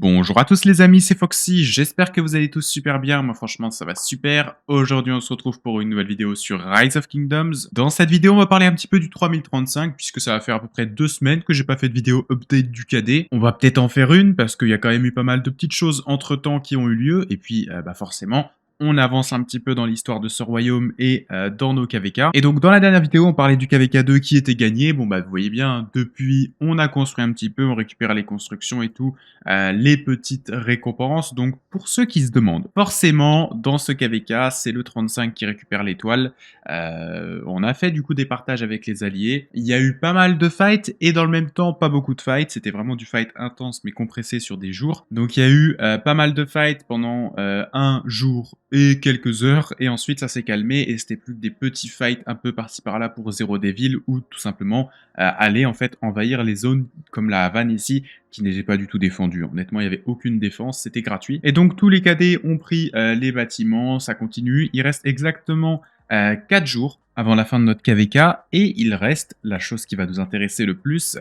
Bonjour à tous les amis, c'est Foxy, j'espère que vous allez tous super bien, moi franchement ça va super. Aujourd'hui on se retrouve pour une nouvelle vidéo sur Rise of Kingdoms. Dans cette vidéo on va parler un petit peu du 3035 puisque ça va faire à peu près 2 semaines que j'ai pas fait de vidéo update du KD. On va peut-être en faire une parce qu'il y a quand même eu pas mal de petites choses entre temps qui ont eu lieu et puis forcément on avance un petit peu dans l'histoire de ce royaume et dans nos KVK. Et donc dans la dernière vidéo, on parlait du KVK 2 qui était gagné. Bon bah vous voyez bien, depuis on a construit un petit peu, on récupère les constructions et tout, les petites récompenses. Donc pour ceux qui se demandent, forcément dans ce KVK, c'est le 35 qui récupère l'étoile. On a fait du coup des partages avec les alliés. Il y a eu pas mal de fights et dans le même temps pas beaucoup de fights. C'était vraiment du fight intense mais compressé sur des jours. Donc il y a eu pas mal de fights pendant un jour et quelques heures, et ensuite ça s'est calmé, et c'était plus que des petits fights un peu par-ci par-là pour Zéro Devil, ou tout simplement aller en fait envahir les zones comme la Havane ici, qui n'était pas du tout défendue. Honnêtement, il n'y avait aucune défense, c'était gratuit. Et donc tous les KD ont pris les bâtiments, ça continue, il reste exactement 4 jours avant la fin de notre KVK, et il reste la chose qui va nous intéresser le plus,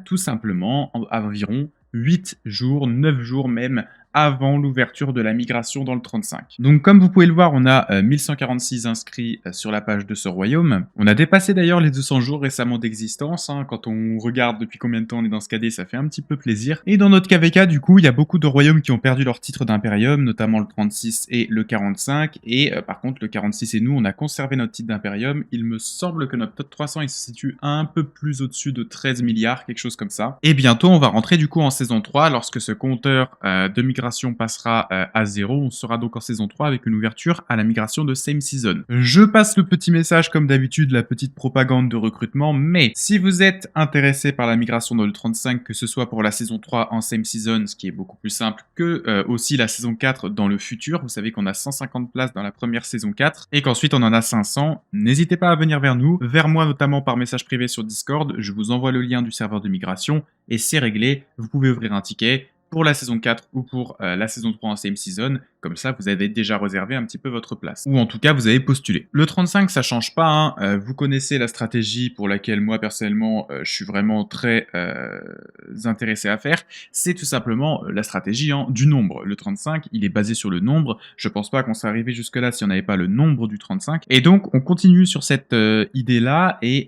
tout simplement environ 8 jours, 9 jours même, avant l'ouverture de la migration dans le 35. Donc comme vous pouvez le voir, on a 1146 inscrits sur la page de ce royaume. On a dépassé d'ailleurs les 200 jours récemment d'existence, hein. Quand on regarde depuis combien de temps on est dans ce KD, ça fait un petit peu plaisir. Et dans notre KVK, du coup, il y a beaucoup de royaumes qui ont perdu leur titre d'impérium, notamment le 36 et le 45, et par contre le 46 et nous, on a conservé notre titre d'impérium. Il me semble que notre top 300, il se situe un peu plus au-dessus de 13 milliards, quelque chose comme ça. Et bientôt, on va rentrer du coup en saison 3, lorsque ce compteur de migration passera à 0. On sera donc en saison 3 avec une ouverture à la migration de Same Season. Je passe le petit message comme d'habitude, la petite propagande de recrutement, mais si vous êtes intéressé par la migration dans le 35, que ce soit pour la saison 3 en Same Season, ce qui est beaucoup plus simple, que aussi la saison 4 dans le futur, vous savez qu'on a 150 places dans la première saison 4, et qu'ensuite on en a 500, n'hésitez pas à venir vers nous, vers moi notamment par message privé sur Discord, je vous envoie le lien du serveur de migration, et c'est réglé, vous pouvez ouvrir un ticket pour la saison 4 ou pour la saison 3 en same season, comme ça vous avez déjà réservé un petit peu votre place. Ou en tout cas vous avez postulé. Le 35 ça change pas, hein. Vous connaissez la stratégie pour laquelle moi personnellement je suis vraiment très intéressé à faire, c'est tout simplement la stratégie du nombre. Le 35 il est basé sur le nombre, je pense pas qu'on serait arrivé jusque là si on n'avait pas le nombre du 35, et donc on continue sur cette idée là, et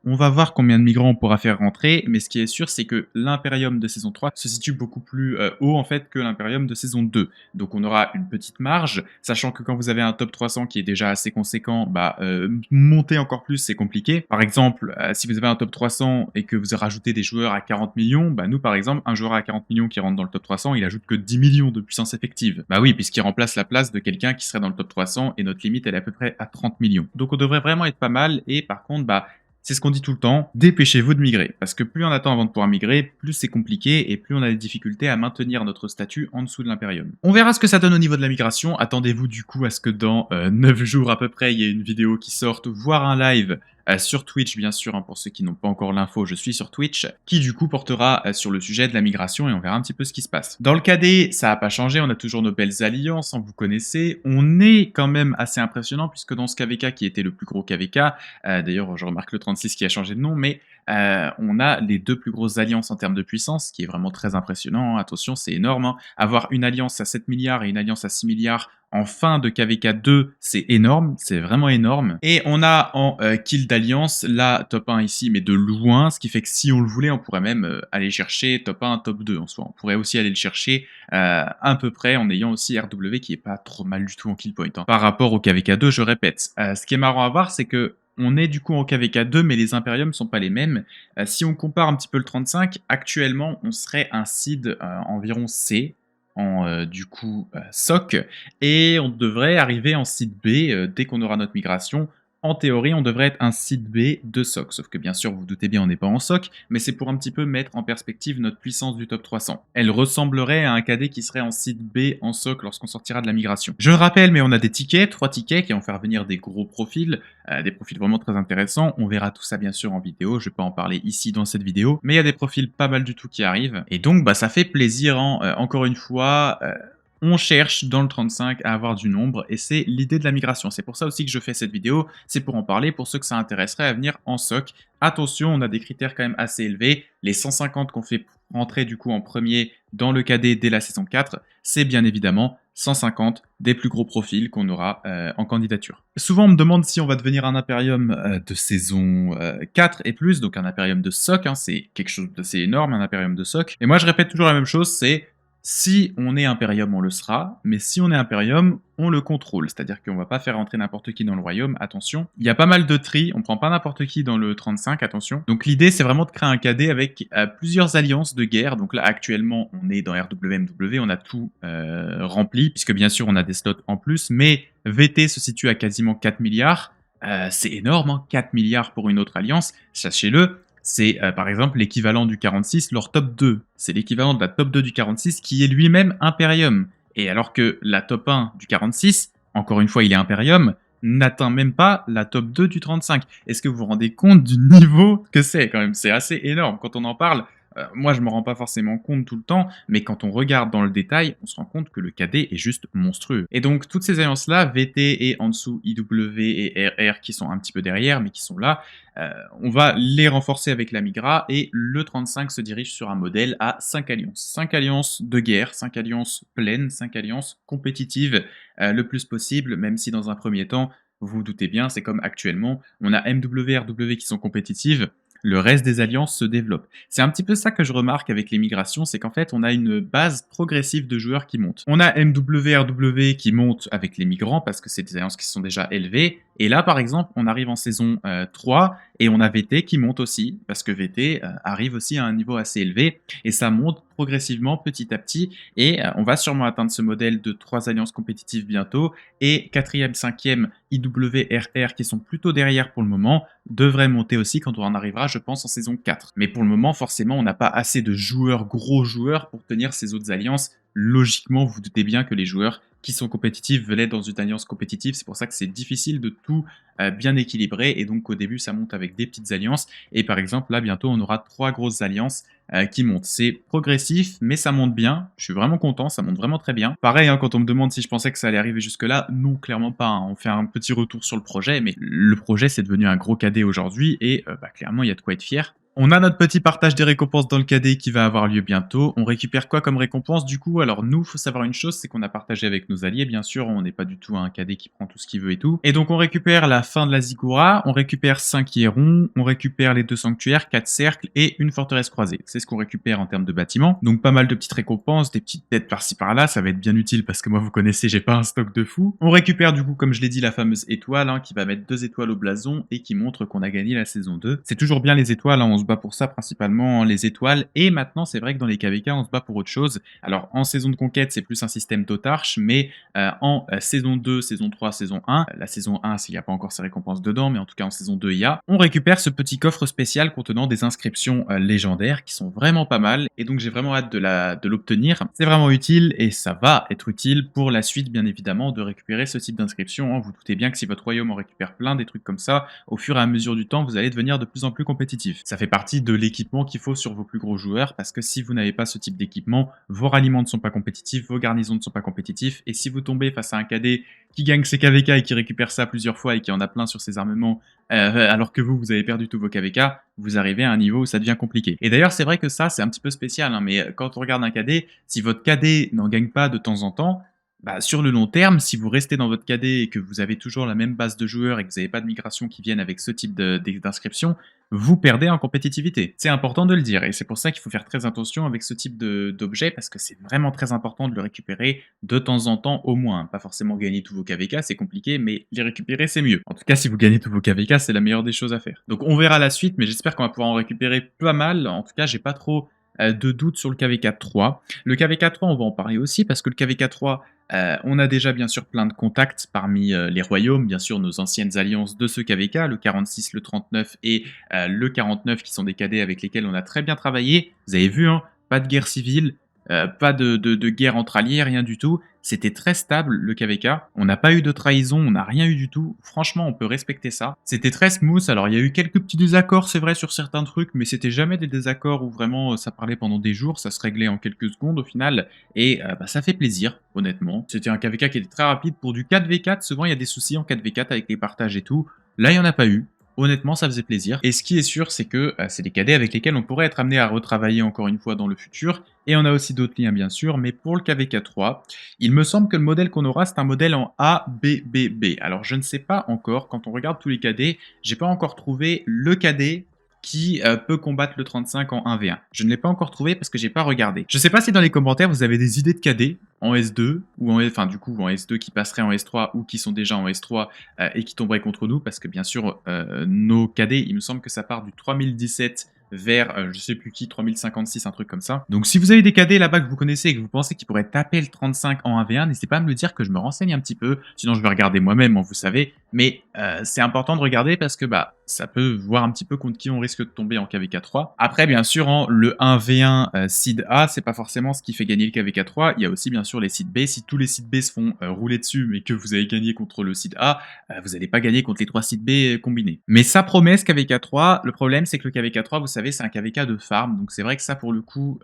on va voir combien de migrants on pourra faire rentrer, mais ce qui est sûr c'est que l'impérium de saison 3 se situe beaucoup plus haut en fait que l'impérium de saison 2. Donc on aura une petite marge, sachant que quand vous avez un top 300 qui est déjà assez conséquent, monter encore plus c'est compliqué. Par exemple, si vous avez un top 300 et que vous rajoutez des joueurs à 40 millions, nous par exemple, un joueur à 40 millions qui rentre dans le top 300, il ajoute que 10 millions de puissance effective. Bah oui, puisqu'il remplace la place de quelqu'un qui serait dans le top 300, et notre limite elle est à peu près à 30 millions. Donc on devrait vraiment être pas mal, et par contre, c'est ce qu'on dit tout le temps, dépêchez-vous de migrer, parce que plus on attend avant de pouvoir migrer, plus c'est compliqué et plus on a des difficultés à maintenir notre statut en dessous de l'impérium. On verra ce que ça donne au niveau de la migration, attendez-vous du coup à ce que dans 9 jours à peu près, il y ait une vidéo qui sorte, voire un live sur Twitch bien sûr, hein, pour ceux qui n'ont pas encore l'info, je suis sur Twitch, qui du coup portera sur le sujet de la migration, et on verra un petit peu ce qui se passe. Dans le KD, ça n'a pas changé, on a toujours nos belles alliances, vous connaissez, on est quand même assez impressionnant, puisque dans ce KVK qui était le plus gros KVK, d'ailleurs je remarque le 36 qui a changé de nom, mais on a les deux plus grosses alliances en termes de puissance, ce qui est vraiment très impressionnant, hein. Attention c'est énorme, hein. Avoir une alliance à 7 milliards et une alliance à 6 milliards en fin de KVK 2, c'est énorme, c'est vraiment énorme. Et on a en kill d'alliance la top 1 ici, mais de loin, ce qui fait que si on le voulait, on pourrait même aller chercher top 1, top 2 en soi. On pourrait aussi aller le chercher à peu près en ayant aussi RW qui est pas trop mal du tout en kill point, hein. Par rapport au KVK 2, je répète. Ce qui est marrant à voir, c'est que on est du coup en KVK 2, mais les impériums sont pas les mêmes. Si on compare un petit peu le 35, actuellement, on serait un seed environ C, en SOC, et on devrait arriver en seed B dès qu'on aura notre migration. En théorie, on devrait être un seed B de SOC, sauf que bien sûr, vous vous doutez bien, on n'est pas en SOC, mais c'est pour un petit peu mettre en perspective notre puissance du top 300. Elle ressemblerait à un KD qui serait en seed B en SOC lorsqu'on sortira de la migration. Je le rappelle, mais on a des tickets, 3 tickets qui vont faire venir des gros profils, des profils vraiment très intéressants. On verra tout ça bien sûr en vidéo, je vais pas en parler ici dans cette vidéo, mais il y a des profils pas mal du tout qui arrivent, et donc ça fait plaisir, hein. Encore une fois, on cherche dans le 35 à avoir du nombre et c'est l'idée de la migration. C'est pour ça aussi que je fais cette vidéo, c'est pour en parler pour ceux que ça intéresserait à venir en SOC. Attention, on a des critères quand même assez élevés. Les 150 qu'on fait rentrer du coup en premier dans le KD dès la saison 4, c'est bien évidemment 150 des plus gros profils qu'on aura en candidature. Souvent, on me demande si on va devenir un Imperium de saison 4 et plus, donc un Imperium de SOC, hein, c'est quelque chose d'assez énorme, un Imperium de SOC. Et moi, je répète toujours la même chose, c'est si on est Imperium, on le sera, mais si on est Imperium, on le contrôle. C'est-à-dire qu'on ne va pas faire entrer n'importe qui dans le royaume, attention. Il y a pas mal de tri, on ne prend pas n'importe qui dans le 35, attention. Donc l'idée, c'est vraiment de créer un KD avec plusieurs alliances de guerre. Donc là, actuellement, on est dans RWMW, on a tout rempli, puisque bien sûr, on a des slots en plus, mais VT se situe à quasiment 4 milliards. C'est énorme, hein, 4 milliards pour une autre alliance, sachez-le. C'est par exemple l'équivalent du 46, leur top 2. C'est l'équivalent de la top 2 du 46 qui est lui-même Imperium. Et alors que la top 1 du 46, encore une fois il est Imperium, n'atteint même pas la top 2 du 35. Est-ce que vous vous rendez compte du niveau que c'est quand même? C'est assez énorme. Quand on en parle, moi je me rends pas forcément compte tout le temps, mais quand on regarde dans le détail, on se rend compte que le KD est juste monstrueux. Et donc toutes ces alliances-là, VT et en dessous IW et RR qui sont un petit peu derrière, mais qui sont là, on va les renforcer avec la Migra et le 35 se dirige sur un modèle à 5 alliances. 5 alliances de guerre, 5 alliances pleines, 5 alliances compétitives le plus possible, même si dans un premier temps, vous vous doutez bien, c'est comme actuellement, on a MW, RW qui sont compétitives, le reste des alliances se développe. C'est un petit peu ça que je remarque avec les migrations, c'est qu'en fait, on a une base progressive de joueurs qui montent. On a MW, RW qui montent avec les migrants parce que c'est des alliances qui sont déjà élevées. Et là, par exemple, on arrive en saison 3 et on a VT qui monte aussi parce que VT arrive aussi à un niveau assez élevé et ça monte progressivement petit à petit et on va sûrement atteindre ce modèle de 3 alliances compétitives bientôt et 4e, 5e IWRR qui sont plutôt derrière pour le moment devraient monter aussi quand on en arrivera, je pense, en saison 4. Mais pour le moment, forcément, on n'a pas assez de joueurs, gros joueurs, pour tenir ces autres alliances. Logiquement, vous vous doutez bien que les joueurs qui sont compétitifs veulent être dans une alliance compétitive. C'est pour ça que c'est difficile de tout bien équilibrer. Et donc, au début, ça monte avec des petites alliances. Et par exemple, là, bientôt, on aura 3 grosses alliances qui montent. C'est progressif, mais ça monte bien. Je suis vraiment content, ça monte vraiment très bien. Pareil, hein, quand on me demande si je pensais que ça allait arriver jusque-là, non, clairement pas. Hein. On fait un petit retour sur le projet, mais le projet, c'est devenu un gros cadet aujourd'hui. Et clairement, il y a de quoi être fier. On a notre petit partage des récompenses dans le KD qui va avoir lieu bientôt. On récupère quoi comme récompense du coup? Alors nous, faut savoir une chose, c'est qu'on a partagé avec nos alliés, bien sûr, on n'est pas du tout un KD qui prend tout ce qu'il veut et tout. Et donc on récupère la fin de la Ziggoura, on récupère 5 Hierons, on récupère les 2 sanctuaires, 4 cercles et une forteresse croisée. C'est ce qu'on récupère en termes de bâtiments. Donc pas mal de petites récompenses, des petites têtes par-ci par-là, ça va être bien utile parce que moi vous connaissez, j'ai pas un stock de fou. On récupère du coup, comme je l'ai dit, la fameuse étoile hein, qui va mettre 2 étoiles au blason et qui montre qu'on a gagné la saison 2. C'est toujours bien les étoiles, hein, on se bat pour ça principalement les étoiles, et maintenant c'est vrai que dans les KVK on se bat pour autre chose. Alors en saison de conquête c'est plus un système d'autarche, mais en saison 2, saison 3, saison 1, la saison 1 s'il n'y a pas encore ces récompenses dedans, mais en tout cas en saison 2 il y a, on récupère ce petit coffre spécial contenant des inscriptions légendaires qui sont vraiment pas mal, et donc j'ai vraiment hâte de l'obtenir. C'est vraiment utile, et ça va être utile pour la suite bien évidemment de récupérer ce type d'inscription. Hein. Vous doutez bien que si votre royaume en récupère plein, des trucs comme ça, au fur et à mesure du temps vous allez devenir de plus en plus compétitif. Ça fait partie de l'équipement qu'il faut sur vos plus gros joueurs, parce que si vous n'avez pas ce type d'équipement, vos ralliements ne sont pas compétitifs, vos garnisons ne sont pas compétitifs, et si vous tombez face à un KD qui gagne ses KVK et qui récupère ça plusieurs fois et qui en a plein sur ses armements, alors que vous avez perdu tous vos KVK, vous arrivez à un niveau où ça devient compliqué. Et d'ailleurs, c'est vrai que ça, c'est un petit peu spécial, hein, mais quand on regarde un KD, si votre KD n'en gagne pas de temps en temps, sur le long terme, si vous restez dans votre KD et que vous avez toujours la même base de joueurs et que vous n'avez pas de migration qui viennent avec ce type d'inscription, vous perdez en compétitivité. C'est important de le dire, et c'est pour ça qu'il faut faire très attention avec ce type d'objet, parce que c'est vraiment très important de le récupérer de temps en temps au moins. Pas forcément gagner tous vos KVK, c'est compliqué, mais les récupérer, c'est mieux. En tout cas, si vous gagnez tous vos KVK, c'est la meilleure des choses à faire. Donc on verra la suite, mais j'espère qu'on va pouvoir en récupérer pas mal. En tout cas, j'ai pas trop de doute sur le KV4 3. Le KV4 3, on va en parler aussi, parce que le KV4 3, on a déjà bien sûr plein de contacts parmi les royaumes, bien sûr nos anciennes alliances de ce KVK, le 46, le 39 et le 49 qui sont des KD avec lesquels on a très bien travaillé. Vous avez vu, hein, pas de guerre civile, pas de guerre entre alliés, rien du tout. C'était très stable le KVK. On n'a pas eu de trahison, on n'a rien eu du tout. Franchement, on peut respecter ça. C'était très smooth. Alors, il y a eu quelques petits désaccords, c'est vrai, sur certains trucs, mais c'était jamais des désaccords où vraiment ça parlait pendant des jours. Ça se réglait en quelques secondes au final. Et bah, ça fait plaisir, honnêtement. C'était un KVK qui était très rapide. Pour du 4v4, souvent il y a des soucis en 4v4 avec les partages et tout. Là, il n'y en a pas eu. Honnêtement, ça faisait plaisir. Et ce qui est sûr, c'est que c'est des cadets avec lesquels on pourrait être amené à retravailler encore une fois dans le futur. Et on a aussi d'autres liens, bien sûr. Mais pour le KVK3, il me semble que le modèle qu'on aura, c'est un modèle en ABBB. Alors, je ne sais pas encore. Quand on regarde tous les cadets, j'ai pas encore trouvé le cadet qui peut combattre le 35 en 1v1. Je ne l'ai pas encore trouvé parce que j'ai pas regardé. Je sais pas si dans les commentaires vous avez des idées de cadets en S2 ou en du coup en S2 qui passeraient en S3 ou qui sont déjà en S3 et qui tomberaient contre nous parce que bien sûr nos cadets, il me semble que ça part du 3017 vers je sais plus qui, 3056, un truc comme ça. Donc si vous avez des cadets là-bas que vous connaissez et que vous pensez qu'ils pourraient taper le 35 en 1v1, n'hésitez pas à me le dire que je me renseigne un petit peu. Sinon je vais regarder moi-même, vous savez. Mais c'est important de regarder parce que bah ça peut voir un petit peu contre qui on risque de tomber en KVK3. Après bien sûr le 1v1 seed A, c'est pas forcément ce qui fait gagner le KVK3. Il y a aussi bien sûr les seed B. Si tous les seed B se font rouler dessus mais que vous avez gagné contre le seed A, vous n'allez pas gagner contre les 3 seed B combinés. Mais ça promet ce KVK3. Le problème c'est que le KVK3, vous savez, c'est un KVK de farm. Donc c'est vrai que ça pour le coup,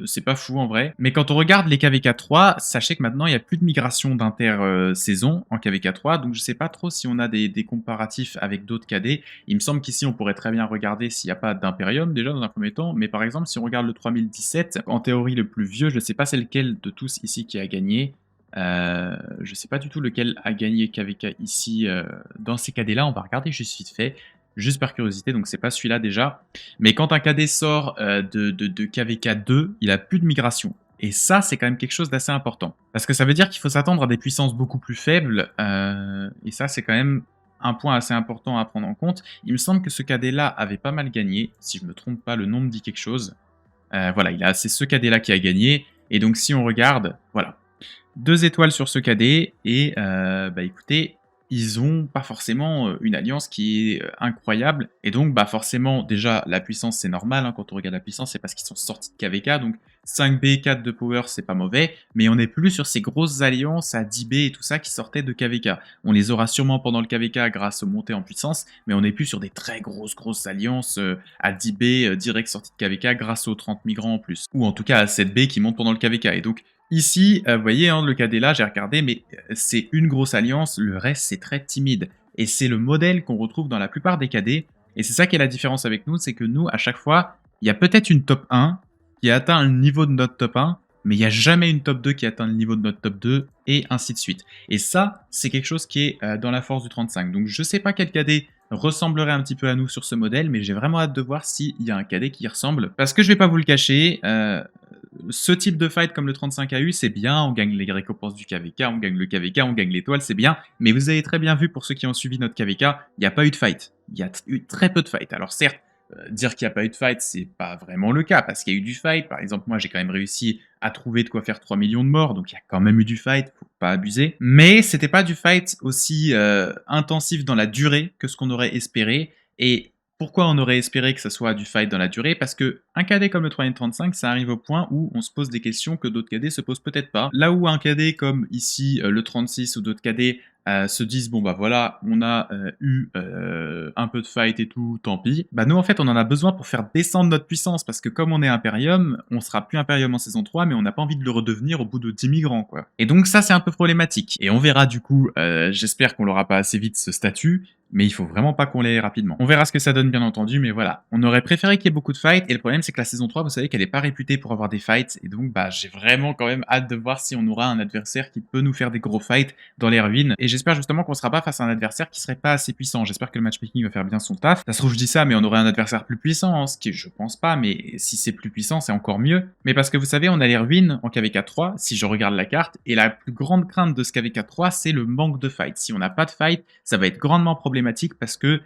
c'est pas fou en vrai. Mais quand on regarde les KVK3, sachez que maintenant il n'y a plus de migration d'inter-saison en KVK3. Donc je sais pas trop si on a des comparatifs avec d'autres KD. Il me semble qu'ici on pourrait très bien regarder s'il n'y a pas d'Imperium déjà dans un premier temps. Mais par exemple si on regarde le 3017, en théorie le plus vieux, je ne sais pas c'est lequel de tous ici qui a gagné. Je sais pas du tout lequel a gagné KVK ici dans ces KD là. On va regarder juste vite fait. Juste par curiosité, donc c'est pas celui-là déjà. Mais quand un KD sort de KVK 2, il a plus de migration. Et ça, c'est quand même quelque chose d'assez important. Parce que ça veut dire qu'il faut s'attendre à des puissances beaucoup plus faibles. Et ça, c'est quand même un point assez important à prendre en compte. Il me semble que ce KD-là avait pas mal gagné. Si je me trompe pas, le nom me dit quelque chose. Voilà, c'est ce KD-là qui a gagné. Et donc si on regarde, voilà. 2 étoiles sur ce KD. Et bah écoutez, ils ont pas forcément une alliance qui est incroyable. Et donc, bah forcément, déjà, la puissance, c'est normal. Hein, quand on regarde la puissance, c'est parce qu'ils sont sortis de KVK. Donc, 5B, 4 de power, c'est pas mauvais. Mais on n'est plus sur ces grosses alliances à 10B et tout ça qui sortaient de KVK. On les aura sûrement pendant le KVK grâce aux montées en puissance. Mais on n'est plus sur des très grosses alliances à 10B direct sorties de KVK grâce aux 30 migrants en plus. Ou en tout cas à 7B qui montent pendant le KVK. Et donc, ici, vous voyez, hein, le KD là, j'ai regardé, mais c'est une grosse alliance, le reste c'est très timide. Et c'est le modèle qu'on retrouve dans la plupart des KD. Et c'est ça qui est la différence avec nous, c'est que nous, à chaque fois, il y a peut-être une top 1 qui atteint le niveau de notre top 1, mais il n'y a jamais une top 2 qui atteint le niveau de notre top 2, et ainsi de suite. Et ça, c'est quelque chose qui est dans la force du 35. Donc je sais pas quel KD ressemblerait un petit peu à nous sur ce modèle, mais j'ai vraiment hâte de voir s'il y a un KD qui y ressemble. Parce que je vais pas vous le cacher, ce type de fight comme le 35 AU, c'est bien, on gagne les récompenses du KVK, on gagne le KVK, on gagne l'étoile, c'est bien, mais vous avez très bien vu pour ceux qui ont suivi notre KVK, il n'y a pas eu de fight. Il y a eu très peu de fight. Alors certes, dire qu'il n'y a pas eu de fight, c'est pas vraiment le cas, parce qu'il y a eu du fight. Par exemple, moi j'ai quand même réussi à trouver de quoi faire 3 millions de morts, donc il y a quand même eu du fight, faut pas abuser. Mais c'était pas du fight aussi intensif dans la durée que ce qu'on aurait espéré, et pourquoi on aurait espéré que ça soit du fight dans la durée? Parce que un KD comme le 3035, ça arrive au point où on se pose des questions que d'autres KD se posent peut-être pas. Là où un KD comme ici le 36 ou d'autres KD se disent bon bah voilà, on a eu un peu de fight et tout, tant pis. Bah nous en fait on en a besoin pour faire descendre notre puissance parce que comme on est Imperium, on sera plus Imperium en saison 3 mais on n'a pas envie de le redevenir au bout de 10 migrants quoi. Et donc ça c'est un peu problématique. Et on verra du coup, j'espère qu'on l'aura pas assez vite ce statut, mais il faut vraiment pas qu'on l'ait rapidement. On verra ce que ça donne bien entendu, mais voilà. On aurait préféré qu'il y ait beaucoup de fights, et le problème c'est que la saison 3, vous savez qu'elle est pas réputée pour avoir des fights, et donc bah j'ai vraiment quand même hâte de voir si on aura un adversaire qui peut nous faire des gros fights dans les ruines, et j'espère justement qu'on sera pas face à un adversaire qui serait pas assez puissant. J'espère que le matchmaking va faire bien son taf. Ça se trouve je dis ça, mais on aurait un adversaire plus puissant, hein, ce qui je pense pas, mais si c'est plus puissant, c'est encore mieux. Mais parce que vous savez, on a les ruines en KVK 3, si je regarde la carte, et la plus grande crainte de ce KVK 3, c'est le manque de fight. Si on n'a pas de fight, ça va être grandement problématique parce que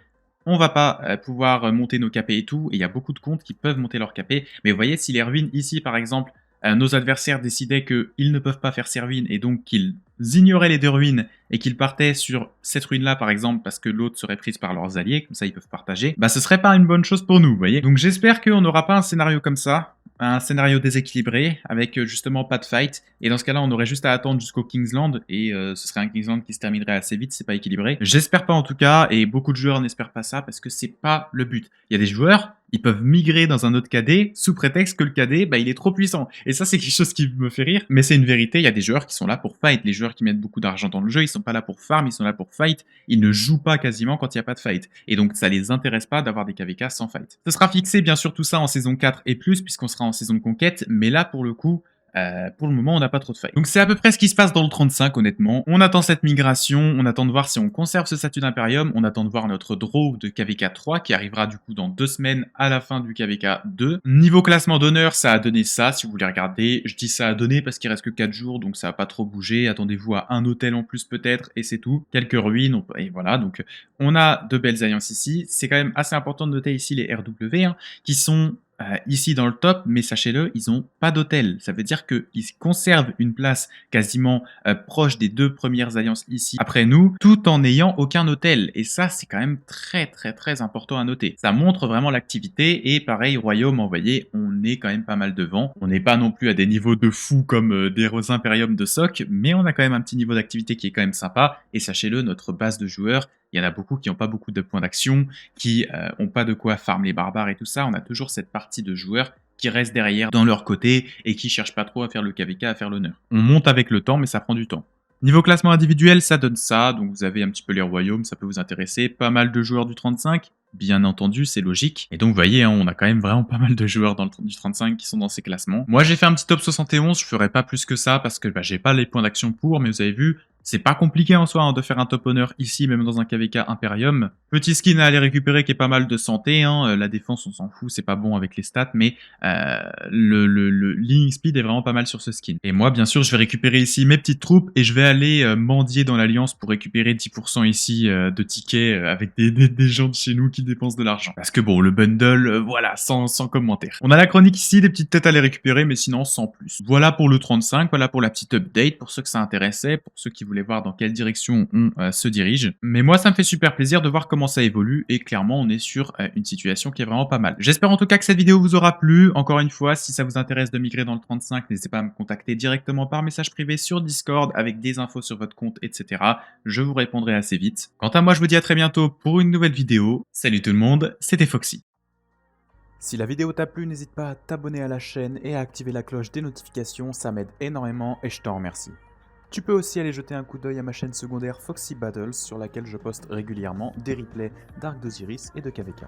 on va pas pouvoir monter nos KP et tout, et il y a beaucoup de comptes qui peuvent monter leur KP. Mais vous voyez, si les ruines ici, par exemple, nos adversaires décidaient qu'ils ne peuvent pas faire ces ruines et donc qu'ils ignoraient les deux ruines et qu'ils partaient sur cette ruine-là, par exemple, parce que l'autre serait prise par leurs alliés, comme ça ils peuvent partager, bah ce serait pas une bonne chose pour nous, vous voyez. Donc j'espère qu'on n'aura pas un scénario comme ça, un scénario déséquilibré, avec justement pas de fight, et dans ce cas-là, on aurait juste à attendre jusqu'au Kingsland, et ce serait un Kingsland qui se terminerait assez vite, c'est pas équilibré. J'espère pas en tout cas, et beaucoup de joueurs n'espèrent pas ça, parce que c'est pas le but. Il y a des joueurs, ils peuvent migrer dans un autre KD sous prétexte que le KD, bah, il est trop puissant. Et ça, c'est quelque chose qui me fait rire. Mais c'est une vérité, il y a des joueurs qui sont là pour fight. Les joueurs qui mettent beaucoup d'argent dans le jeu, ils sont pas là pour farm, ils sont là pour fight. Ils ne jouent pas quasiment quand il n'y a pas de fight. Et donc, ça les intéresse pas d'avoir des KVK sans fight. Ce sera fixé, bien sûr, tout ça en saison 4 et plus, puisqu'on sera en saison de conquête. Mais là, pour le coup, pour le moment, on n'a pas trop de fight. Donc c'est à peu près ce qui se passe dans le 35, honnêtement. On attend cette migration, on attend de voir si on conserve ce statut d'Imperium, on attend de voir notre draw de KVK 3 qui arrivera du coup dans 2 semaines à la fin du KVK 2. Niveau classement d'honneur, ça a donné ça, si vous voulez regarder. Je dis ça a donné parce qu'il reste que 4 jours, donc ça va pas trop bouger. Attendez-vous à un hôtel en plus peut-être, et c'est tout. Quelques ruines, et voilà. Donc on a de belles alliances ici. C'est quand même assez important de noter ici les RW, hein, qui sont ici dans le top, mais sachez-le, ils n'ont pas d'hôtel. Ça veut dire qu'ils conservent une place quasiment proche des 2 premières alliances ici après nous, tout en n'ayant aucun hôtel. Et ça, c'est quand même très important à noter. Ça montre vraiment l'activité. Et pareil, Royaume, vous voyez, on est quand même pas mal devant. On n'est pas non plus à des niveaux de fou comme des Imperium de SOC, mais on a quand même un petit niveau d'activité qui est quand même sympa. Et sachez-le, notre base de joueurs, il y en a beaucoup qui n'ont pas beaucoup de points d'action, qui n'ont pas de quoi farm les barbares et tout ça. On a toujours cette partie de joueurs qui restent derrière dans leur côté et qui cherchent pas trop à faire le KVK, à faire l'honneur. On monte avec le temps, mais ça prend du temps. Niveau classement individuel, ça donne ça. Donc vous avez un petit peu les royaumes, ça peut vous intéresser. Pas mal de joueurs du 35. Bien entendu, c'est logique. Et donc, vous voyez, hein, on a quand même vraiment pas mal de joueurs du 35 qui sont dans ces classements. Moi, j'ai fait un petit top 71, je ferai pas plus que ça parce que j'ai pas les points d'action pour, mais vous avez vu, c'est pas compliqué en soi hein, de faire un top honneur ici, même dans un KVK Imperium. Petit skin à aller récupérer qui est pas mal de santé, hein. La défense on s'en fout, c'est pas bon avec les stats, mais le healing speed est vraiment pas mal sur ce skin. Et moi bien sûr je vais récupérer ici mes petites troupes et je vais aller mendier dans l'alliance pour récupérer 10% ici de tickets avec des gens de chez nous qui dépensent de l'argent. Parce que bon, le bundle, voilà, sans commentaire. On a la chronique ici, des petites têtes à les récupérer, mais sinon sans plus. Voilà pour le 35, voilà pour la petite update, pour ceux que ça intéressait, pour ceux qui voulaient voir dans quelle direction on se dirige. Mais moi, ça me fait super plaisir de voir comment ça évolue et clairement, on est sur une situation qui est vraiment pas mal. J'espère en tout cas que cette vidéo vous aura plu. Encore une fois, si ça vous intéresse de migrer dans le 35, n'hésitez pas à me contacter directement par message privé sur Discord avec des infos sur votre compte, etc. Je vous répondrai assez vite. Quant à moi, je vous dis à très bientôt pour une nouvelle vidéo. Salut tout le monde, c'était Foxy. Si la vidéo t'a plu, n'hésite pas à t'abonner à la chaîne et à activer la cloche des notifications, ça m'aide énormément et je t'en remercie. Tu peux aussi aller jeter un coup d'œil à ma chaîne secondaire Foxy Battles sur laquelle je poste régulièrement des replays d'Arc d'Osiris et de KVK.